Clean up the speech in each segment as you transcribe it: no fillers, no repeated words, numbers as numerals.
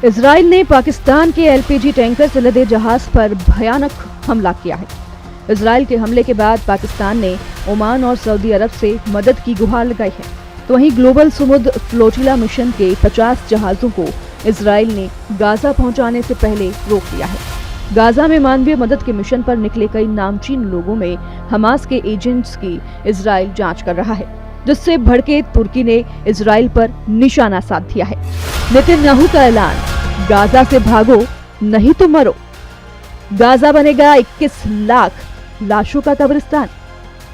Israel ने पाकिस्तान के LPG tanker से लदे जहाज पर भयानक हमला किया है। इजराइल के हमले के बाद पाकिस्तान ने ओमान और सऊदी अरब से मदद की गुहार लगाई है। तो वहीं ग्लोबल समुद्र फ्लोटिला मिशन के 50 जहाजों को इजराइल ने गाजा पहुंचाने से पहले रोक दिया है। गाजा में मानवीय मदद के मिशन पर निकले कई नामचीन लोगों में हमास के एजेंट्स की इजराइल जांच कर रहा है, जिससे भड़के तुर्की ने इजराइल पर निशाना साध दिया है। नेतन्याहू का ऐलान, गाजा से भागो नहीं तो मरो। गाजा बनेगा 21 लाख लाशों का कब्रिस्तान।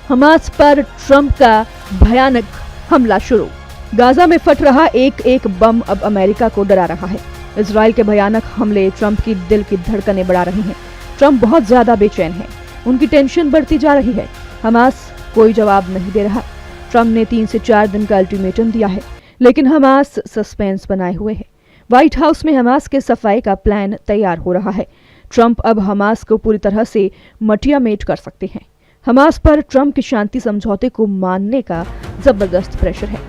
हमास पर ट्रंप का भयानक हमला शुरू। गाजा में फट रहा एक एक बम अब अमेरिका को डरा रहा है। इजराइल के भयानक हमले ट्रंप की दिल की धड़कनें बढ़ा रहे हैं। ट्रंप बहुत ज्यादा बेचैन है, उनकी टेंशन बढ़ती जा रही है। हमास कोई जवाब नहीं दे रहा। ट्रंप ने 3 से 4 दिन का अल्टीमेटम दिया है, लेकिन हमास सस्पेंस बनाए हुए है। व्हाइट हाउस में हमास के सफाई का प्लान तैयार हो रहा है। ट्रंप अब हमास को पूरी तरह से मटियामेट कर सकते हैं। हमास पर ट्रंप के शांति समझौते को मानने का जबरदस्त प्रेशर है।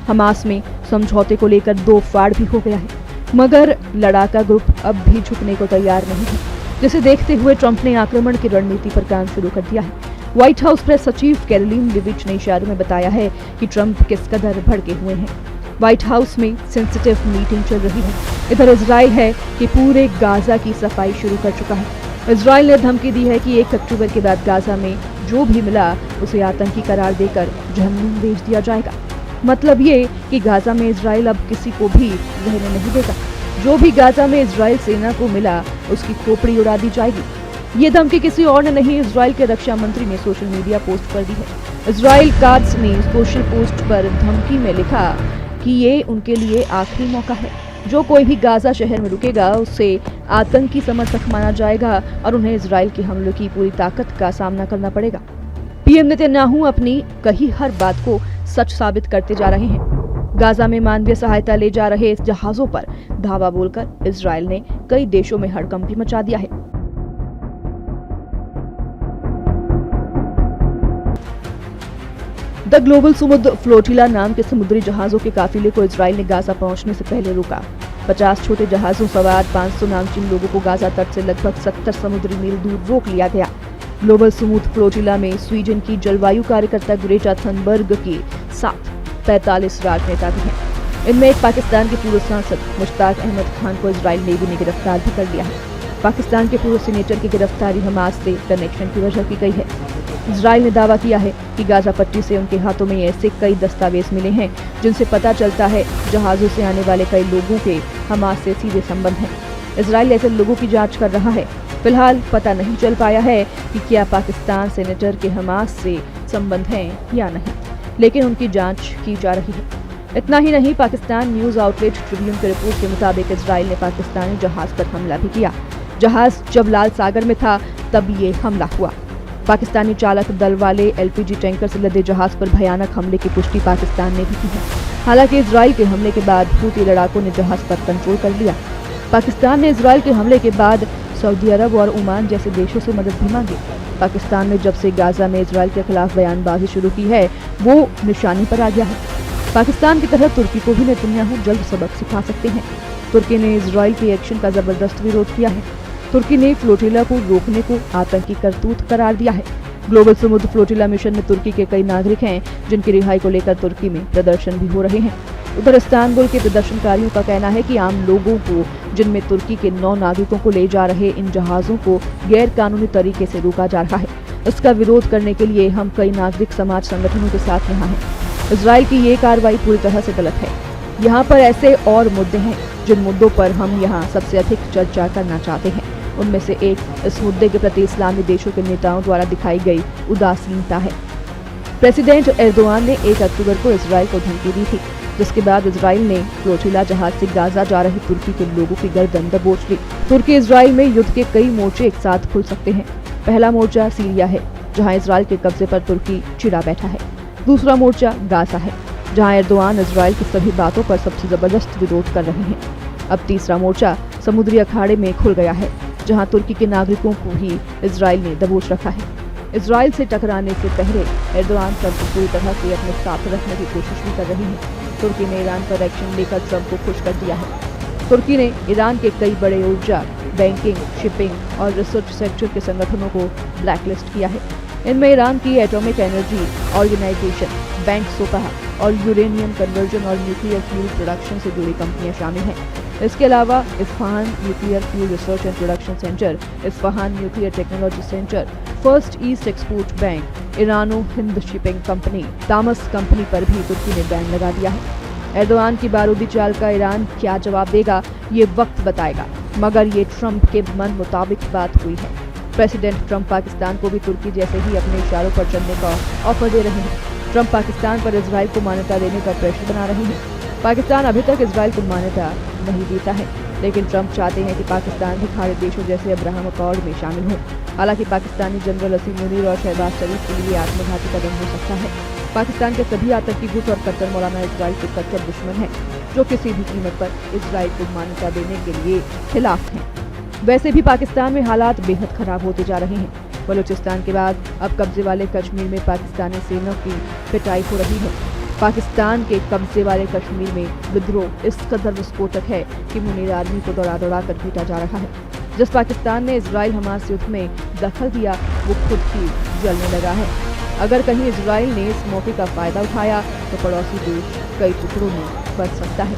हमास में समझौते को लेकर 2 फाड़ भी हो गया है, मगर लड़ाका ग्रुप अब भी झुकने को तैयार नहीं है, जिसे देखते हुए ट्रंप ने आक्रमण की रणनीति पर काम शुरू कर दिया है। व्हाइट हाउस प्रेस सचिव कैरोलिन लिविच ने इशारों में बताया है कि ट्रंप किस कदर भड़के हुए हैं। व्हाइट हाउस में सेंसिटिव मीटिंग चल रही है। इधर इजराइल है कि पूरे गाजा की सफाई शुरू कर चुका है। इजराइल ने धमकी दी है कि 1 अक्टूबर के बाद गाजा में जो भी मिला उसे आतंकी करार देकर जहन्नुम भेज दिया जाएगा। मतलब ये कि गाजा में इजराइल अब किसी को भी रहने नहीं देगा। जो भी गाजा में इजराइल सेना को मिला उसकी खोपड़ी उड़ा दी जाएगी। ये धमकी किसी और ने नहीं, इजराइल के रक्षा मंत्री ने सोशल मीडिया पोस्ट पर दी है। इजराइल काट्स ने सोशल पोस्ट पर धमकी में लिखा कि ये उनके लिए आखिरी मौका है। जो कोई भी गाजा शहर में रुकेगा उसे आतंकी समर्थक माना जाएगा और उन्हें इजराइल के हमलों की पूरी ताकत का सामना करना पड़ेगा। पीएम नेतन्याहू अपनी कही हर बात को सच साबित करते जा रहे हैं। गाजा में मानवीय सहायता ले जा रहे इस जहाजों पर धावा बोलकर इजराइल ने कई देशों में हड़कंप मचा दिया है। द ग्लोबल समुद्र फ्लोटिला नाम के समुद्री जहाजों के काफिले को इजराइल ने गाजा पहुंचने से पहले रोका। 50 छोटे जहाजों सवार 500 नामचीन लोगों को गाजा तट से लगभग 70 समुद्री मील दूर रोक लिया गया। ग्लोबल समुद्र फ्लोटिला में स्वीडन की जलवायु कार्यकर्ता ग्रेटा थनबर्ग के साथ 45 राजनेता भी हैं। इनमें एक पाकिस्तान के पूर्व सांसद मुश्ताक अहमद खान को इजराइल नेवी ने गिरफ्तार भी कर लिया है। पाकिस्तान के पूर्व सीनेटर की गिरफ्तारी हमास से कनेक्शन की वजह की गई है। इजराइल ने दावा किया है कि गाजा पट्टी से उनके हाथों में ऐसे कई दस्तावेज मिले हैं जिनसे पता चलता है जहाजों से आने वाले कई लोगों के हमास से सीधे संबंध हैं। इजराइल ऐसे लोगों की जांच कर रहा है। फिलहाल पता नहीं चल पाया है कि क्या पाकिस्तान सेनेटर के हमास से संबंध हैं या नहीं, लेकिन उनकी जांच की जा रही है। इतना ही नहीं, पाकिस्तान न्यूज आउटलेट ट्रिब्यून की रिपोर्ट के मुताबिक इजराइल ने पाकिस्तानी जहाज पर हमला भी किया। जहाज जब लाल सागर में था तब ये हमला हुआ। पाकिस्तानी चालक दल वाले एलपीजी टैंकर से लदे जहाज पर भयानक हमले की पुष्टि पाकिस्तान ने भी की है। हालांकि इजराइल के हमले के बाद हूती लड़ाकों ने जहाज पर कंट्रोल कर लिया। पाकिस्तान ने इजराइल के हमले के बाद सऊदी अरब और ओमान जैसे देशों से मदद भी मांगी। पाकिस्तान ने जब से गाजा में इजराइल के खिलाफ बयानबाजी शुरू की है वो निशानी पर आ गया है। पाकिस्तान की तरह तुर्की को भी नेतन्याहू जल्द सबक सिखा सकते हैं। तुर्की ने इजराइल के एक्शन का जबरदस्त विरोध किया है। तुर्की ने फ्लोटिला को रोकने को आतंकी करतूत करार दिया है। ग्लोबल समुद्र फ्लोटिला मिशन में तुर्की के कई नागरिक हैं जिनकी रिहाई को लेकर तुर्की में प्रदर्शन भी हो रहे हैं। उधर इस्तांबुल के प्रदर्शनकारियों का कहना है कि आम लोगों को, जिनमें तुर्की के 9 नागरिकों को ले जा रहे इन जहाजों को गैर कानूनी तरीके से रोका जा रहा है। इसका विरोध करने के लिए हम कई नागरिक समाज संगठनों के साथ यहाँ हैं। इजराइल की ये कार्रवाई पूरी तरह से गलत है। यहाँ पर ऐसे और मुद्दे हैं जिन मुद्दों पर हम यहाँ सबसे अधिक चर्चा करना चाहते हैं। उनमें से एक इस मुद्दे के प्रति इस्लामी देशों के नेताओं द्वारा दिखाई गई उदासीनता है। प्रेसिडेंट एर्दोआन ने 1 अक्टूबर को इजराइल को धमकी दी थी, जिसके बाद इजराइल ने फ्लोटिला जहाज से गाजा जा रहे तुर्की के लोगों की गर्दन दबोच ली। तुर्की इजराइल में युद्ध के कई मोर्चे एक साथ खुल सकते हैं। पहला मोर्चा सीरिया है, जहां इजराइल के कब्जे पर तुर्की चिढ़ा बैठा है। दूसरा मोर्चा गाजा है, जहां एर्दोआन इजराइल की सभी बातों पर सबसे जबरदस्त विरोध कर रहे हैं। अब तीसरा मोर्चा समुद्री अखाड़े में खुल गया है, जहां तुर्की के नागरिकों को ही इजराइल ने दबोच रखा है। इजराइल से टकराने से पहले एर्दोआन ट्रंप को पूरी तरह से अपने साथ रखने की कोशिश भी कर रहे हैं। तुर्की ने ईरान पर एक्शन लेकर ट्रंप को खुश कर दिया है। तुर्की ने ईरान के कई बड़े ऊर्जा, बैंकिंग, शिपिंग और रिसर्च सेक्टर के संगठनों को ब्लैकलिस्ट किया है। इनमें ईरान की atomic energy organisation, bank Sepah और यूरेनियम कन्वर्जन और न्यूक्लियर फ्यूल प्रोडक्शन से जुड़ी कंपनियां शामिल हैं। इसके अलावा Isfahan nuclear fuel research and production centre, Isfahan nuclear technology centre, first east export bank, Irano Hind shipping company, Tamas company पर भी तुर्की ने बैन लगा दिया है। एर्दोआन की बारूदी चाल का ईरान क्या जवाब देगा, ये वक्त बताएगा, मगर ये ट्रंप के मन मुताबिक बात हुई है। प्रेसिडेंट ट्रंप पाकिस्तान को भी तुर्की जैसे ही अपने इशारों पर चलने का ऑफर दे रहे हैं। ट्रंप पाकिस्तान पर इजराइल को मान्यता देने का प्रेशर बना रहे हैं। पाकिस्तान अभी तक इजराइल को मान्यता नहीं देता है, लेकिन ट्रंप चाहते हैं कि पाकिस्तान भी खाड़ी देशों जैसे अब्राहम अकॉर्ड में शामिल हो। हालांकि पाकिस्तानी जनरल असीम मुनीर और शहबाज शरीफ के लिए आत्मघाती कदम हो सकता है। पाकिस्तान के सभी आतंकी गुट और कट्टर मौलाना इजराइल के कट्टर दुश्मन हैं, जो किसी भी कीमत पर इजराइल को मान्यता देने के लिए खिलाफ हैं। वैसे भी पाकिस्तान में हालात बेहद खराब होते जा रहे हैं। बलूचिस्तान के बाद अब कब्जे वाले कश्मीर में पाकिस्तानी सेना की पिटाई हो रही है। पाकिस्तान के कब्जे वाले कश्मीर में विद्रोह इस कदर विस्फोटक है कि मुनीर आर्मी को दौड़ा कर पीटा जा रहा है। जिस पाकिस्तान ने इजराइल हमास युद्ध में दखल दिया, वो खुद ही जलने लगा है। अगर कहीं इजराइल ने इस मौके का फायदा उठाया तो पड़ोसी देश कई टुकड़ों में बच सकता है।